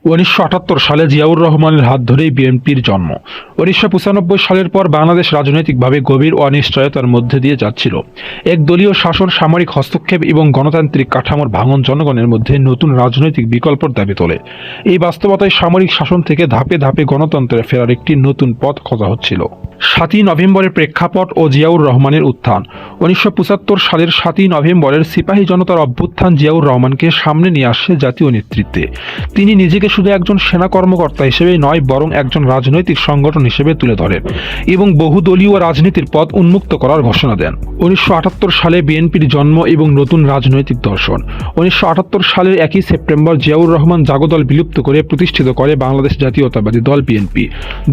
1978 সালে জিয়াউর রহমানের হাত ধরেই বিএনপির জন্ম। 1995 সালের পর বাংলাদেশ রাজনৈতিকভাবে গভীর অনিশ্চয়তার মধ্যে দিয়ে যাচ্ছিল। একদলীয় শাসন, সামরিক হস্তক্ষেপ এবং গণতান্ত্রিক কাঠামোর ভাঙন জনগণের মধ্যে নতুন রাজনৈতিক বিকল্পের দাবি তোলে। এই বাস্তবতায় সামরিক শাসন থেকে ধাপে ধাপে গণতন্ত্রে ফেরার একটি নতুন পথ খোঁজা হচ্ছিল। 7ই নভেম্বরের প্রেক্ষাপট ও জিয়াউর রহমানের উত্থান। 1975 সালের 7ই নভেম্বরের সিপাহী জনতার অভ্যুত্থান জিয়াউর রহমানকে সামনে নিয়ে আসে জাতীয় নেতৃত্বে। তিনি নিজেকে শুধু একজন সেনা কর্মকর্তা হিসেবেই নয়, বরং একজন রাজনৈতিক সংগঠন হিসেবে তুলে ধরেন এবং বহুদলীয় রাজনীতির পথ উন্মুক্ত করার ঘোষণা দেন। 1978 সালে বিএনপির জন্ম এবং নতুন রাজনৈতিক দর্শন। 1978 সালের 1 সেপ্টেম্বর জিয়াউর রহমান জাগদল বিলুপ্ত করে প্রতিষ্ঠিত করে বাংলাদেশ জাতীয়তাবাদী দল বিএনপি।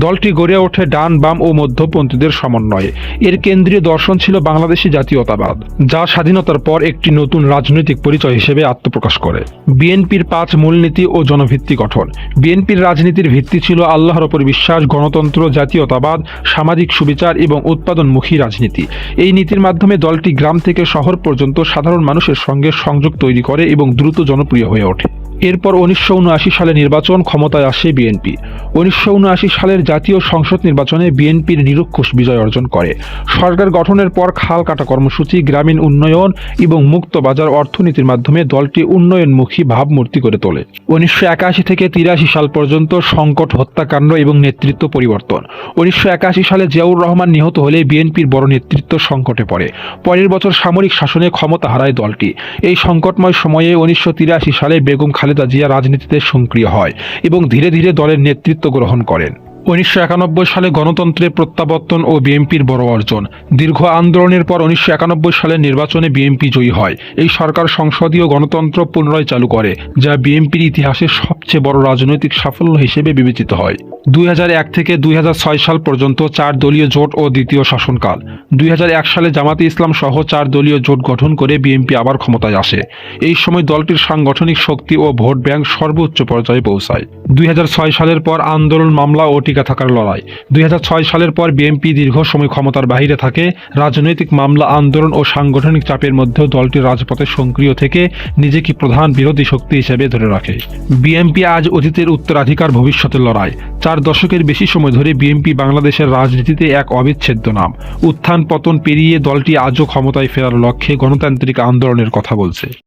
দলটি গড়ে ওঠে ডান, বাম ও মধ্যপন্থীদের সমন্বয়ে। এর কেন্দ্রীয় দর্শন ছিল বাংলাদেশী জাতীয়তাবাদ, যা স্বাধীনতার পর একটি নতুন রাজনৈতিক পরিচয় হিসেবে আত্মপ্রকাশ করে। বিএনপির 5 মূলনীতি ও জনভিত্তি গঠন। বিএনপির রাজনীতির ভিত্তি ছিল আল্লাহর উপর বিশ্বাস, গণতন্ত্র, জাতীয়তাবাদ, সামাজিক সুবিচার এবং উৎপাদনমুখী রাজনীতি। এই নীতির মাধ্যমে দলটি গ্রাম থেকে শহর পর্যন্ত সাধারণ মানুষের সঙ্গে সংযোগ তৈরি করে এবং দ্রুত জনপ্রিয় হয়ে ওঠে। এরপর 1979 সালে নির্বাচন, ক্ষমতায় আসে বিএনপি। 1979 সালের জাতীয় সংসদ নির্বাচনে বিএনপির নিরঙ্কুশ বিজয় অর্জন করে। সরকার গঠনের পর খাল কাটা কর্মসূচি, গ্রামীণ উন্নয়ন এবং মুক্ত বাজার অর্থনীতির মাধ্যমে দলটি উন্নয়নমুখী ভাবমূর্তি করে তোলে। 1981 থেকে 83 সাল পর্যন্ত সংকট, হত্যাকাণ্ড এবং নেতৃত্ব পরিবর্তন। 1981 সালে জিয়াউর রহমান নিহত হলে বিএনপির বড় নেতৃত্ব সংকটে পড়ে। পরের বছর সামরিক শাসনে ক্ষমতা হারায় দলটি। এই সংকটময় সময়ে 1983 সালে বেগম খালেদা জিয়া রাজনীতিতে সক্রিয় হয় এবং ধীরে ধীরে দলের নেতৃত্ব গ্রহণ করেন। 1991 সালে গণতন্ত্রের প্রত্যাবর্তন ও বিএনপির বড় অর্জন। দীর্ঘ আন্দোলনের পর 1991 সালের নির্বাচনে বিএনপি জয়ী হয়। এই সরকার সংসদীয় গণতন্ত্র পুনরায় চালু করে, যা বিএনপির ইতিহাসের সবচেয়ে বড় রাজনৈতিক সাফল্য হিসেবে বিবেচিত হয়। 2001 থেকে 2006 সাল পর্যন্ত 4 দলীয় জোট ও দ্বিতীয় শাসনকাল। 2001 সালে জামাতে ইসলাম সহ 4 দলীয় জোট গঠন করে বিএনপি আবার ক্ষমতায় আসে। এই সময় দলটির সাংগঠনিক শক্তি ও ভোট ব্যাংক সর্বোচ্চ পর্যায়ে পৌঁছায়। 2006 সালের পর আন্দোলন, মামলা ও টিকে থাকার লড়াই। 2006 সালের পর বিএনপি দীর্ঘ সময় ক্ষমতার বাইরে থাকে। রাজনৈতিক মামলা, আন্দোলন ও সাংগঠনিক চাপের মধ্যেও দলটি রাজপথে সক্রিয় থেকে নিজেকে প্রধান বিরোধী শক্তি হিসেবে ধরে রাখে। বিএনপি আজ অতীতের উত্তরাধিকার, ভবিষ্যতের লড়াই। 4 দশকের বেশি সময় ধরে বিএনপি বাংলাদেশের রাজনীতিতে এক অবিচ্ছেদ্য নাম। উত্থান পতন পেরিয়ে দলটি আজও ক্ষমতায় ফেরার লক্ষ্যে গণতান্ত্রিক আন্দোলনের কথা বলছে।